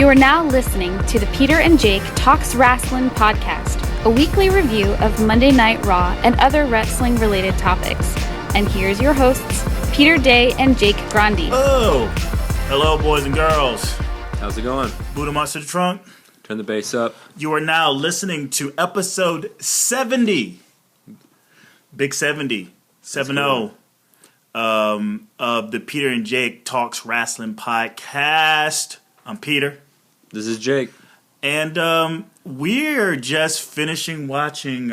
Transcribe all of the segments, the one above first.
You are now listening to the Peter and Jake Talks Wrasslin podcast, a weekly review of Monday Night Raw and other wrestling-related topics. And here's your hosts, Peter Day and Jake Grandi. Oh, hello, boys and girls. How's it going? Boot 'em out to the trunk. Turn the bass up. You are now listening to episode 70. Big 70. 7-0. Of the Peter and Jake Talks Wrasslin podcast. I'm Peter. This is Jake. And we're just finishing watching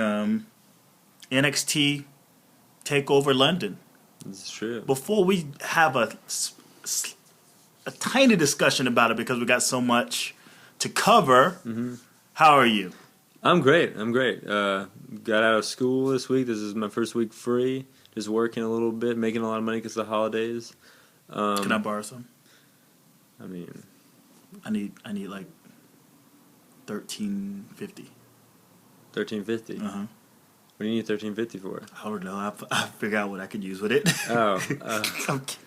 NXT TakeOver London. This is true. Before we have a tiny discussion about it, because we got so much to cover, How are you? I'm great. Got out of school this week. This is my first week free. Just working a little bit, making a lot of money because of the holidays. Can I borrow some? I mean, I need like $13.50. $13.50. Uh-huh. What do you need $13.50 for? I don't know. I figure out what I could use with it. Oh. I'm kidding.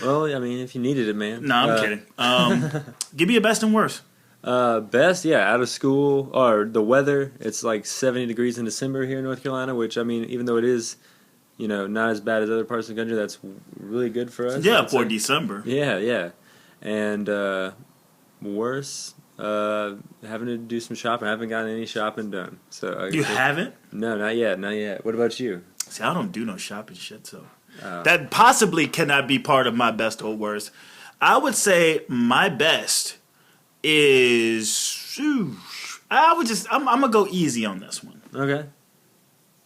Well, I mean, if you needed it, man. No, I'm kidding. Give me a best and worst. Best, yeah, out of school, or the weather. It's like 70 degrees in December here in North Carolina, which, I mean, even though it is, not as bad as other parts of the country, that's really good for us. Yeah, for December. Yeah. And worse, having to do some shopping. I haven't gotten any shopping done. So You haven't? No, not yet. What about you? See, I don't do no shopping shit, so that possibly cannot be part of my best or worst. I would say my best is I'm gonna go easy on this one. Okay.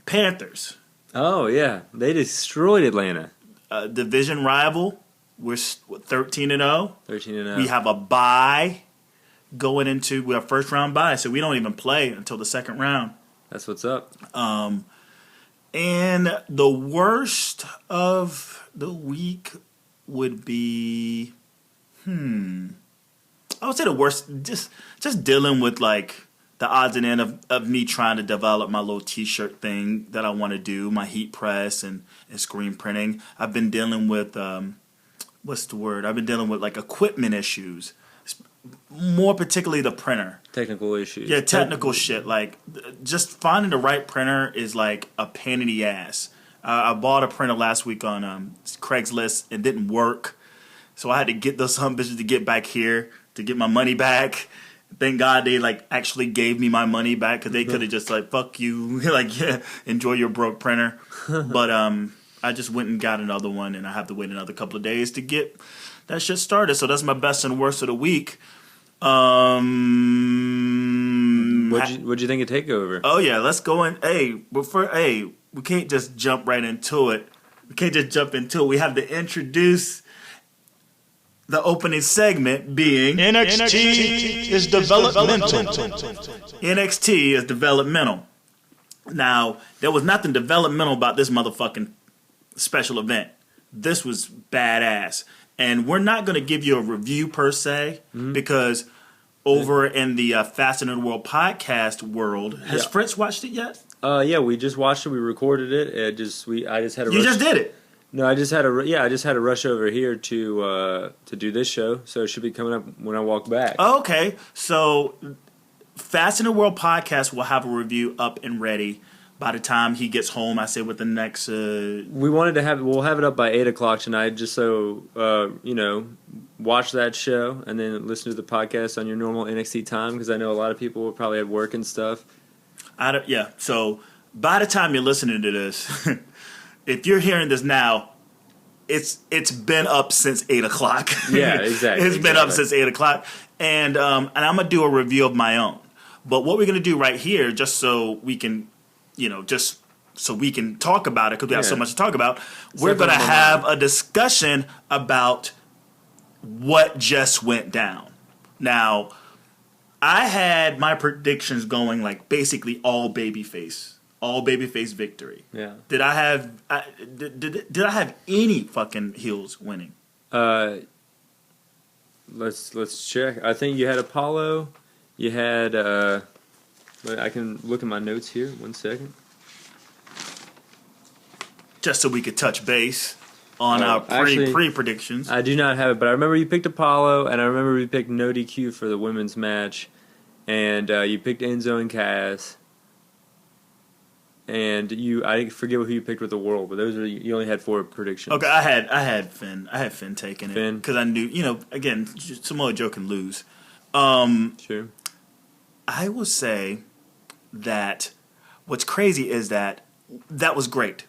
Panthers. Oh yeah, they destroyed Atlanta. Division rival. We're 13-0. 13-0. We have a bye going into our first round bye, so we don't even play until the second round. That's what's up. And the worst of the week would be, I would say the worst, just dealing with like the odds and end of me trying to develop my little t-shirt thing that I want to do, my heat press and screen printing. I've been dealing with, I've been dealing with like equipment issues, more particularly the printer. Technical issues. Yeah, technical shit. Like, just finding the right printer is like a pain in the ass. I bought a printer last week on Craigslist. It didn't work. So I had to get those some bitches to get back here to get my money back. Thank God they like actually gave me my money back, because they could have just like, fuck you, like, yeah, enjoy your broke printer. But I just went and got another one, and I have to wait another couple of days to get that shit started. So that's my best and worst of the week. What'd you think of TakeOver? Oh yeah, let's go in. We can't just jump right into it. We have to introduce the opening segment being NXT is developmental. NXT is developmental. Now, there was nothing developmental about this motherfucking special event. This was badass. And we're not going to give you a review per se, because over in the Fast in the World podcast world, has Fritz watched it yet? Yeah, we just watched it. We recorded it. I just had a. You just did it. No, I just had a rush over here to do this show, so it should be coming up when I walk back. Okay, so Fast in the World podcast will have a review up and ready by the time he gets home. I say with the next. We'll have it up by 8:00 tonight, just so watch that show and then listen to the podcast on your normal NXT time, because I know a lot of people will probably have work and stuff. So by the time you're listening to this, if you're hearing this now, it's been up since 8:00. Yeah, exactly. It's been up since 8:00, and I'm gonna do a review of my own. But what we're gonna do right here, just so we can, talk about it, because we have so much to talk about. We're gonna have a discussion about what just went down. Now, I had my predictions going like basically all babyface victory. Yeah. Did I have any fucking heels winning? Let's check. I think you had Apollo. You had. I can look at my notes here. 1 second. Just so we could touch base. on our actually, pre-predictions. I do not have it, but I remember you picked Apollo, and I remember you picked no DQ for the women's match, and you picked Enzo and Cass, and I forget who you picked with the World, but you only had 4 predictions. Okay, I had Finn. I had Finn taking it because I knew, again, Samoa Joe can lose. Sure. I will say that what's crazy is that was great.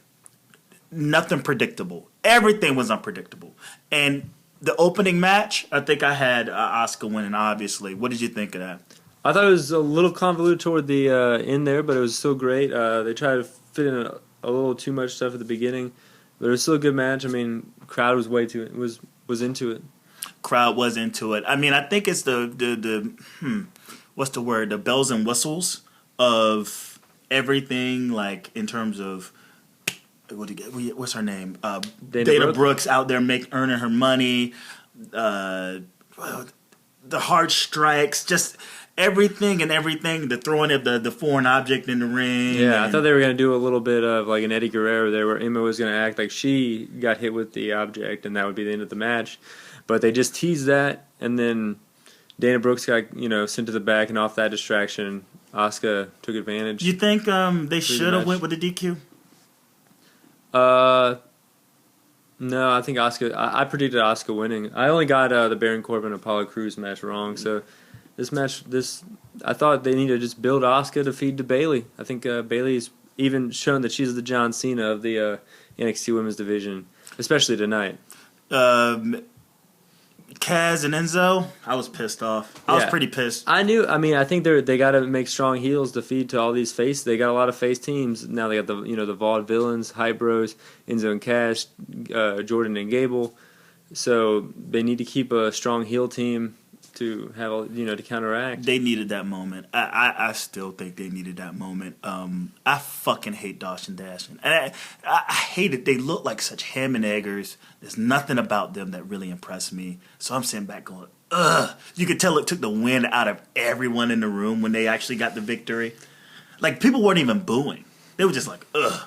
Nothing predictable. Everything was unpredictable. And the opening match, I think I had Asuka winning, obviously. What did you think of that? I thought it was a little convoluted toward the end there, but it was still great. They tried to fit in a little too much stuff at the beginning, but it was still a good match. I mean, crowd was was into it. Crowd was into it. I mean, I think it's the what's the word? The bells and whistles of everything, like in terms of what's her name? Dana Brooks out there earning her money. The hard strikes, just everything. The throwing of the foreign object in the ring. Yeah, I thought they were going to do a little bit of like an Eddie Guerrero there, where Emma was going to act like she got hit with the object, and that would be the end of the match. But they just teased that, and then Dana Brooks got sent to the back, and off that distraction, Asuka took advantage. You think they should have went with the DQ? No, I think Asuka. I predicted Asuka winning. I only got the Baron Corbin Apollo Crews match wrong, so this match, I thought they need to just build Asuka to feed to Bayley. I think Bayley's even shown that she's the John Cena of the NXT Women's Division, especially tonight. Kaz and Enzo, I was pissed off. I was pretty pissed. I think they got to make strong heels to feed to all these face. They got a lot of face teams now. They got the the Vaudevillains, Hype Bros, Enzo and Cash, Jordan and Gable. So they need to keep a strong heel team to have to counteract. They needed that moment. I still think they needed that moment. I fucking hate Dosh and Dashin. And I hate it. They look like such ham and eggers. There's nothing about them that really impressed me. So I'm sitting back going, ugh. You could tell it took the wind out of everyone in the room when they actually got the victory. Like, people weren't even booing. They were just like, ugh.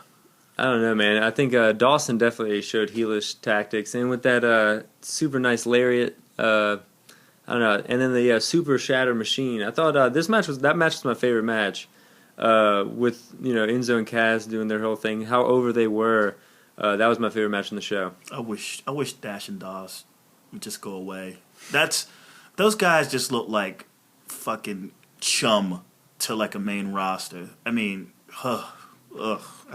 I don't know, man. I think Dawson definitely showed heelish tactics. And with that super nice lariat, I don't know, and then the Super Shatter Machine. I thought that match was my favorite match. With Enzo and Kaz doing their whole thing, how over they were. That was my favorite match in the show. I wish Dash and Doss would just go away. Those guys just look like fucking chum to like a main roster. I mean, I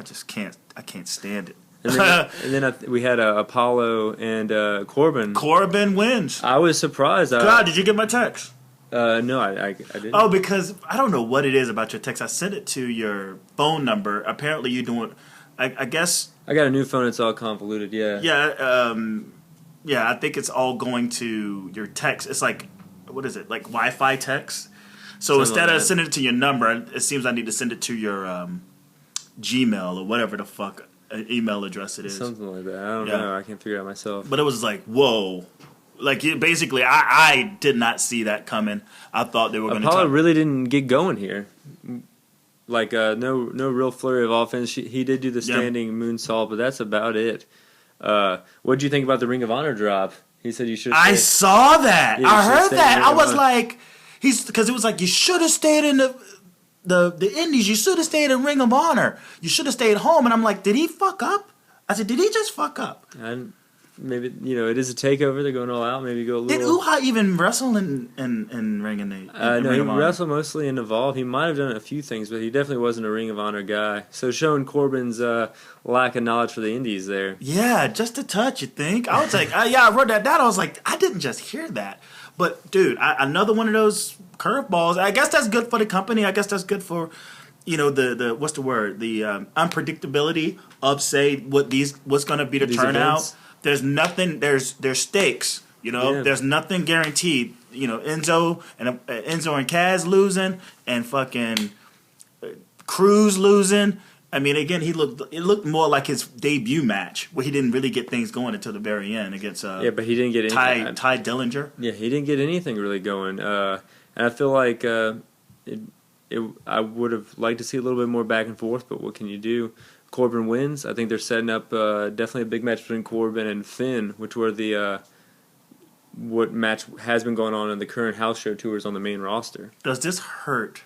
just can't. I can't stand it. And then we had Apollo and Corbin. Corbin wins. I was surprised. God, did you get my text? No, I didn't. Oh, because I don't know what it is about your text. I sent it to your phone number. Apparently, you doing. I guess. I got a new phone. It's all convoluted. Yeah. Yeah. Yeah. I think it's all going to your text. It's like, what is it? Like Wi-Fi text. So instead of sending it to your number, it seems I need to send it to your Gmail or whatever the fuck email address it is. Something like that. I don't know. I can't figure it out myself. But it was like, whoa. Like, basically, I did not see that coming. I thought they were going to Apollo really didn't get going here. Like, no real flurry of offense. He did do the standing moonsault, but that's about it. What did you think about the Ring of Honor drop? He said you should. I saw that. I heard that. I was like, because it was like, you should have stayed in the Indies. You should have stayed in Ring of Honor. You should have stayed home. And I'm like, did he fuck up? I said, did he just fuck up? Maybe, it is a takeover. They're going all out. Maybe go a little. Did Uha even wrestle in Ring of Honor? No, he wrestled mostly in Evolve. He might have done a few things, but he definitely wasn't a Ring of Honor guy. So showing Corbin's lack of knowledge for the Indies there. Yeah, just a touch, you think? I was like, I wrote that down. I was like, I didn't just hear that. But, dude, another one of those curveballs. I guess that's good for the company. I guess that's good for, the what's the word? The unpredictability of, say, what's going to be the turnout. Events. There's nothing. There's stakes. There's nothing guaranteed. Enzo and Kaz losing and fucking Cruz losing. I mean, again, it looked more like his debut match where he didn't really get things going until the very end against but he didn't get Ty Dillinger. Yeah, he didn't get anything really going. And I feel like I would have liked to see a little bit more back and forth, but what can you do? Corbin wins. I think they're setting up definitely a big match between Corbin and Finn, which were the what match has been going on in the current house show tours on the main roster. Does this hurt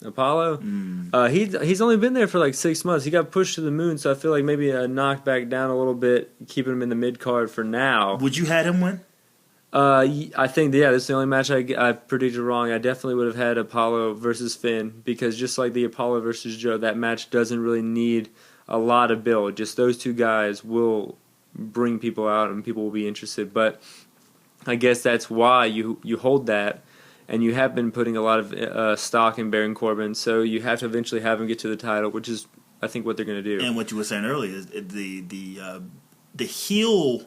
Apollo? He's only been there for like 6 months. He got pushed to the moon, so I feel like maybe knocked back down a little bit, keeping him in the mid card for now. Would you had him win? I think, this is the only match I predicted wrong. I definitely would have had Apollo versus Finn, because just like the Apollo versus Joe, that match doesn't really need a lot of build. Just those two guys will bring people out and people will be interested. But I guess that's why you hold that, and you have been putting a lot of stock in Baron Corbin, so you have to eventually have him get to the title, which is, I think, what they're going to do. And what you were saying earlier is the heel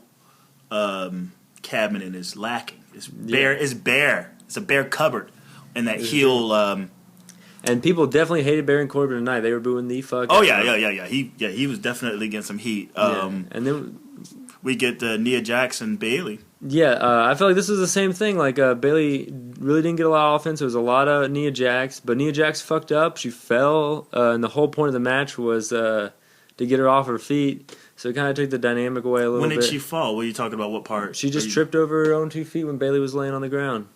cabinet is lacking. It's bare. Yeah. It's bare. It's a bare cupboard, and that heel. And people definitely hated Baron Corbin tonight. They were booing the fuck. Oh yeah. He was definitely getting some heat. And then we get Nia Jax and Bayley. Yeah, I feel like this was the same thing. Like Bayley really didn't get a lot of offense. It was a lot of Nia Jax, but Nia Jax fucked up. She fell, and the whole point of the match was to get her off her feet. So it kind of took the dynamic away a little bit. When did she fall? What are you talking about? What part? She just tripped over her own 2 feet when Bayley was laying on the ground.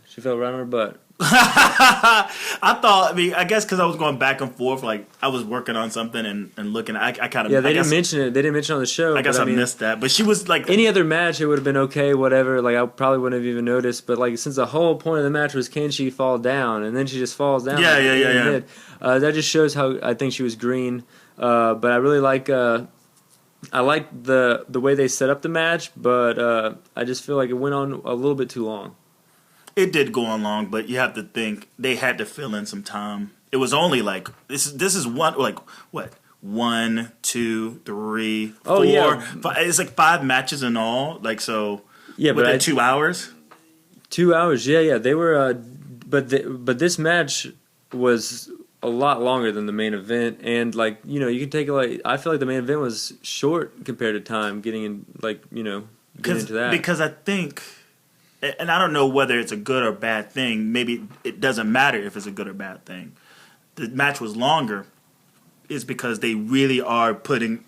She fell right on her butt. I guess because I was going back and forth, like I was working on something and looking. I kind of didn't mention it. They didn't mention it on the show. I guess I missed that. But she was like any other match, it would have been okay, whatever. Like I probably wouldn't have even noticed. But like since the whole point of the match was can she fall down, and then she just falls down. Yeah. That just shows how I think she was green. But I really like. I like the way they set up the match, but I just feel like it went on a little bit too long. It did go on long, but you have to think they had to fill in some time. It was only like this is one like what 1, 2, 3, 4. Oh, yeah. It's like 5 matches in all. Like so. Yeah, but 2 hours. 2 hours. Yeah. They were. But this match was a lot longer than the main event, and like you can take I feel like the main event was short compared to time getting in getting into that because I think. And I don't know whether it's a good or bad thing. Maybe it doesn't matter if it's a good or bad thing. The match was longer is because they really are putting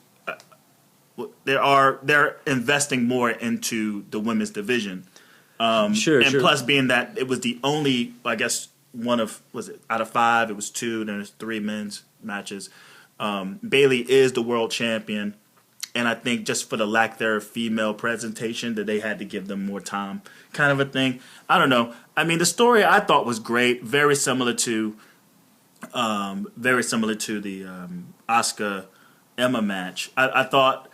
they're investing more into the women's division. Sure. Plus being that it was the only, I guess, out of 5, it was 2, then there's 3 men's matches. Bayley is the world champion. And I think just for the lack thereof female presentation that they had to give them more time kind of a thing. I don't know. I mean, the story I thought was great. Very similar to the Asuka Emma match. I thought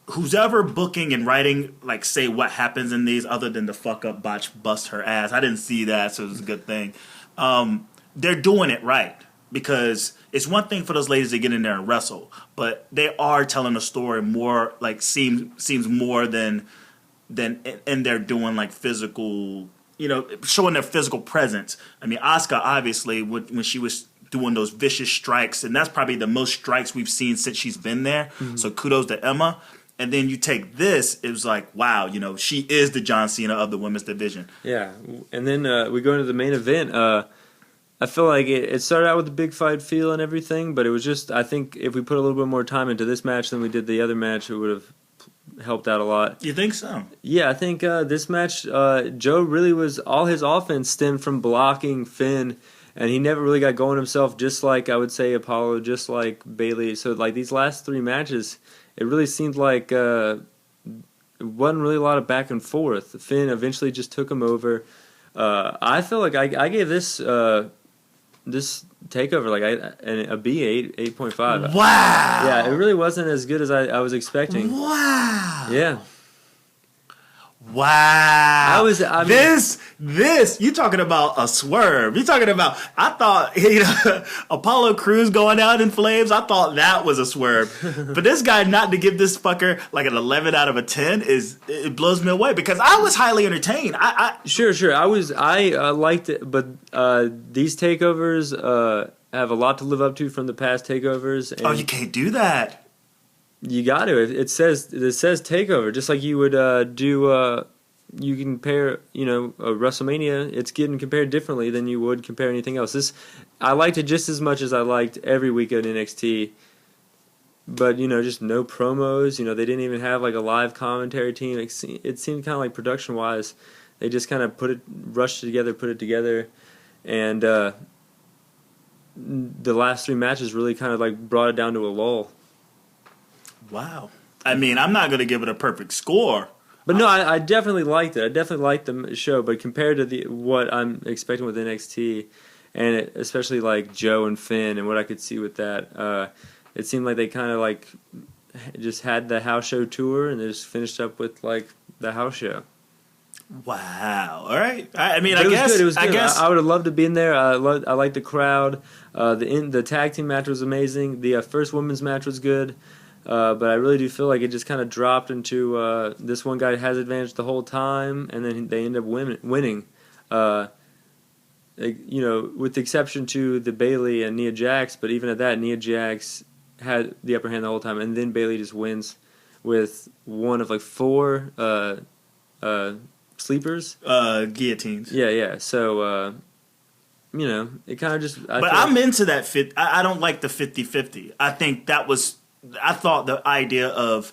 who's ever booking and writing, like, say what happens in these other than the fuck up botch bust her ass. I didn't see that, so it was a good thing. They're doing it right. Because it's one thing for those ladies to get in there and wrestle, but they are telling a story more like seems more than and they're doing like physical, showing their physical presence. I mean, Asuka obviously when she was doing those vicious strikes, and that's probably the most strikes we've seen since she's been there. Mm-hmm. So kudos to Emma. And then you take this, it was like, wow, she is the John Cena of the women's division. Yeah, and then we go into the main event. I feel like it started out with a big fight feel and everything, but it was just, I think if we put a little bit more time into this match than we did the other match, it would have helped out a lot. You think so? Yeah, I think this match, Joe really was, all his offense stemmed from blocking Finn, and he never really got going himself, just like, I would say, Apollo, just like Bayley. So, like, these last 3 matches, it really seemed like it wasn't really a lot of back and forth. Finn eventually just took him over. I feel like I gave this takeover like a B 8.5. Wow. Yeah, it really wasn't as good as I was expecting. Wow. Yeah. Wow. This you talking about a swerve. You talking about I thought Apollo Crews going out in flames, I thought that was a swerve. But this guy not to give this fucker like an 11 out of a 10 it blows me away because I was highly entertained. Sure. I liked it, but these takeovers have a lot to live up to from the past takeovers. And you can't do that. You got to. It says takeover, just like you would do. You can compare, a WrestleMania. It's getting compared differently than you would compare anything else. I liked it just as much as I liked every week of NXT. but just no promos. They didn't even have like a live commentary team. It seemed kind of like production wise, they just kind of put it together, and the last 3 matches really kind of like brought it down to a lull. Wow. I mean, I'm not going to give it a perfect score. But no, I definitely liked it. I definitely liked the show. But compared to what I'm expecting with NXT, and especially like Joe and Finn and what I could see with that, it seemed like they kind of like just had the house show tour and they just finished up with like the house show. Wow. All right. I mean, but I guess it was good. I guess I would have loved to be in there. I liked the crowd. The tag team match was amazing. The first women's match was good. But I really do feel like it just kind of dropped into this one guy has advantage the whole time, and then they end up winning. With the exception to the Bayley and Nia Jax, but even at that, Nia Jax had the upper hand the whole time, and then Bayley just wins with one of like 4 sleepers. Guillotines. Yeah. So, it kind of just... I'm into that fit. I don't like the 50-50. I thought the idea of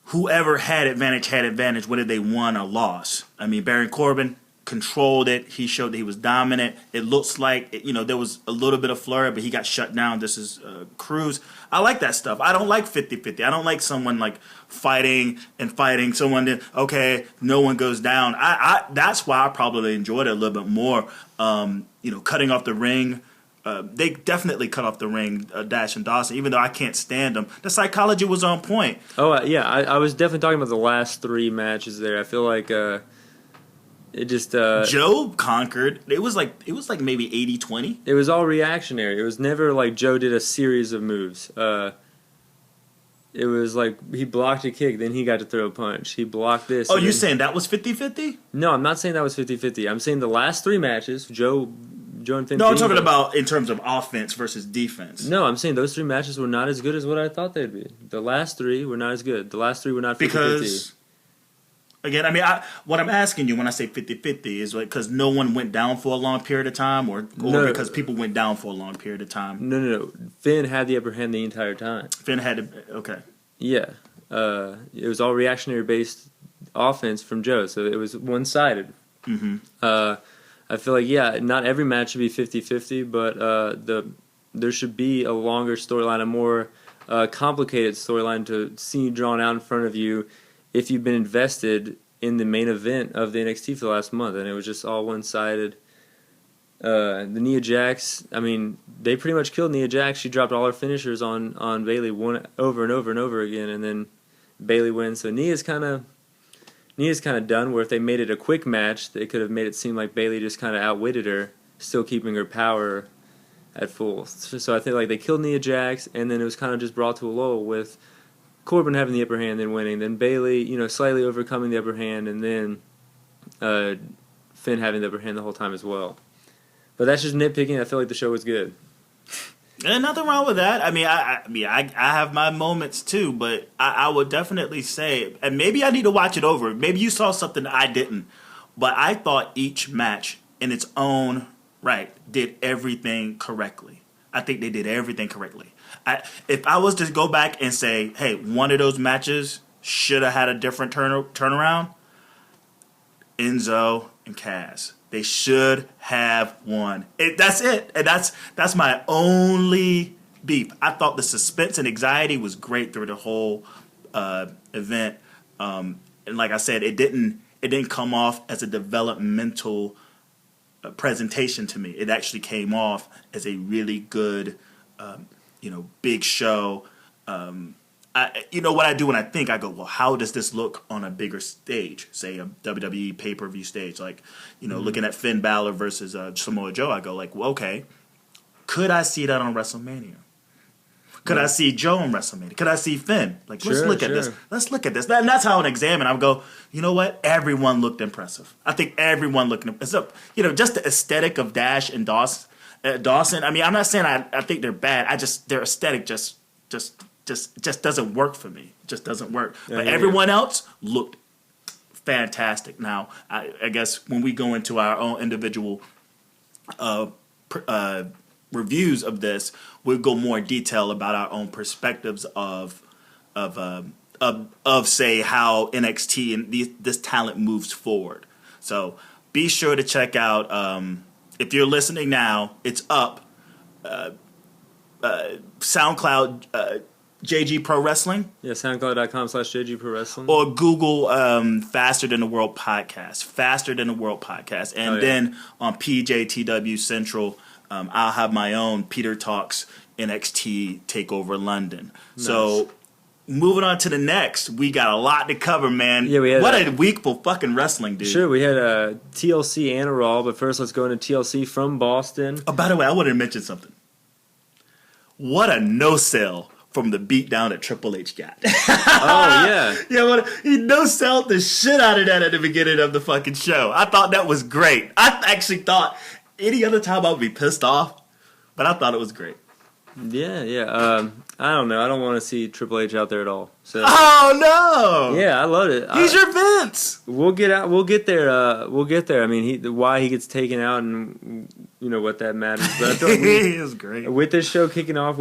whoever had advantage whether they won or lost. I mean, Baron Corbin controlled it. He showed that he was dominant. It looks like, there was a little bit of flurry, but he got shut down. This is Cruz. I like that stuff. I don't like 50-50. I don't like someone like fighting someone that, okay, no one goes down. That's why I probably enjoyed it a little bit more. Cutting off the ring. They definitely cut off the ring, Dash and Dawson, even though I can't stand them. The psychology was on point. Oh, yeah. I was definitely talking about the last 3 matches there. I feel like it just... Joe conquered. It was like maybe 80-20. It was all reactionary. It was never like Joe did a series of moves. It was like he blocked a kick, then he got to throw a punch. He blocked this. Oh, you're saying that was 50-50? No, I'm not saying that was 50-50. I'm saying the last 3 matches, Joe and Finn. No, I'm talking about in terms of offense versus defense. No, I'm saying those 3 matches were not as good as what I thought they'd be. The last 3 were not as good. The last 3 were not 50-50. Because, again, I mean, what I'm asking you when I say 50-50 is because no one went down for a long period of time or because people went down for a long period of time? No. Finn had the upper hand the entire time. Finn had okay. Yeah. It was all reactionary-based offense from Joe, so it was one-sided. Mm-hmm. I feel like, not every match should be 50-50, but there should be a longer storyline, a more complicated storyline to see drawn out in front of you if you've been invested in the main event of the NXT for the last month, and it was just all one-sided. The Nia Jax, I mean, they pretty much killed Nia Jax. She dropped all her finishers on Bayley over and over and over again, and then Bayley wins. So Nia's kind of done, where if they made it a quick match, they could have made it seem like Bayley just kind of outwitted her, still keeping her power at full. So I think like they killed Nia Jax, and then it was kind of just brought to a lull with Corbin having the upper hand, then winning, then Bayley, slightly overcoming the upper hand, and then Finn having the upper hand the whole time as well. But that's just nitpicking. I feel like the show was good. And nothing wrong with that. I mean, I have my moments too, but I would definitely say, and maybe I need to watch it over. Maybe you saw something that I didn't, but I thought each match in its own right did everything correctly. I think they did everything correctly. If I was to go back and say, hey, one of those matches should have had a different turnaround, Enzo and Cass. They should have won. That's it. And that's my only beef. I thought the suspense and anxiety was great through the whole event. And like I said, it didn't come off as a developmental presentation to me. It actually came off as a really good, big show. What I do when I think, I go, well, how does this look on a bigger stage, say a WWE pay-per-view stage? Like, looking at Finn Balor versus Samoa Joe, I go like, well, okay, could I see that on WrestleMania? Could I see Joe on WrestleMania? Could I see Finn? Like, let's look at this. Let's look at this. And that's how I examine. I go, you know what? Everyone looked impressive. I think everyone looked impressive. Just the aesthetic of Dash and Dawson. I mean, I'm not saying I think they're bad. Their aesthetic just doesn't work for me. It just doesn't work. But everyone else looked fantastic. Now, I guess when we go into our own individual reviews of this, we'll go more in detail about our own perspectives of say how NXT and this talent moves forward. So be sure to check out. If you're listening now, it's up. SoundCloud, JG Pro Wrestling. Yeah, SoundCloud.com/JG Pro Wrestling. Or Google Faster Than the World Podcast. Faster Than the World Podcast. And then on PJTW Central, I'll have my own Peter Talks NXT TakeOver London. Nice. So moving on to the next, we got a lot to cover, man. Yeah, we had what a week for fucking wrestling, dude. Sure, we had TLC and a Raw, but first let's go into TLC from Boston. Oh, by the way, I wanted to mention something. What a no-sell from the beatdown that Triple H got. Oh, yeah. Yeah, he no-selled the shit out of that at the beginning of the fucking show. I thought that was great. I actually thought any other time I would be pissed off, but I thought it was great. Yeah. I don't know. I don't want to see Triple H out there at all. So. Oh, no! Yeah, I loved it. He's your Vince! We'll get there. We'll get there. I mean, why he gets taken out and, you know, what that matters. But I feel like he is great. With this show kicking off,